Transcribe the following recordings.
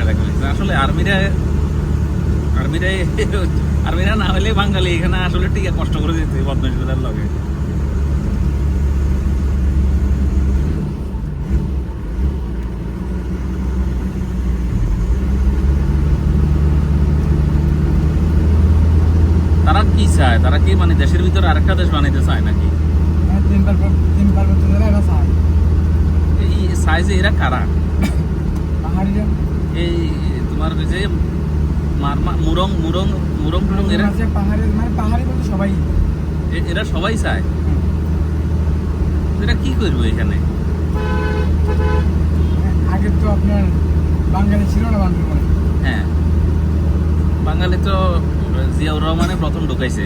দেখা হয়েছে। আসলে আর্মিরা আর্মিরা না হলে বাঙালি এখানে আসলে টিকে কষ্ট করে দিতে বদমাইশদের লগে। তারা কি চায়? তারা কি মানে দেশের ভিতরে আরেকটা দেশ বানাইতে চায় নাকি? এই সাইজে এরা কারা? এই তোমার ওই যে মুরং মুরং মুরং টুরং এরা সবাই এরা সবাই চায়। এরা কি করবো এখানে? আগে তো আপনার বাঙালি ছিল না বান্দরবনে। হ্যাঁ, বাঙালি তো জিয়াউর রহমানে প্রথম ঢুকাইছে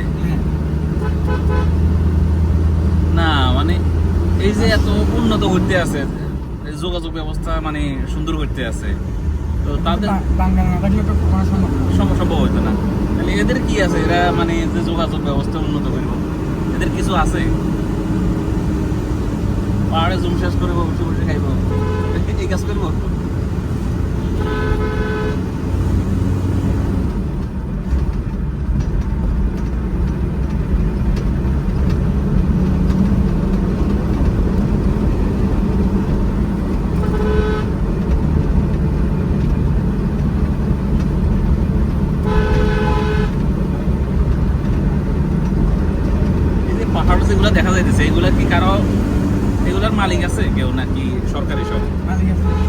না, মানে এই যে এত উন্নত করতে আছে, যোগাযোগ ব্যবস্থা মানে সুন্দর করতে আছে, তো তাদের বাঙালি না থাকলে তো কোনো সম্ভব হইতো না। তাহলে এদের কি আছে? এরা মানে যে যোগাযোগ ব্যবস্থা উন্নত করব, এদের কিছু আছে? পাহাড়ে জুম শেষ করবো, বসে বসে খাইব, এই কাজ করবো? পাহাড় যেগুলো দেখা যাইতেছে এগুলা কি কারো, এগুলার মালিক আছে কেউ নাকি সরকারি সব? মালিক আছে।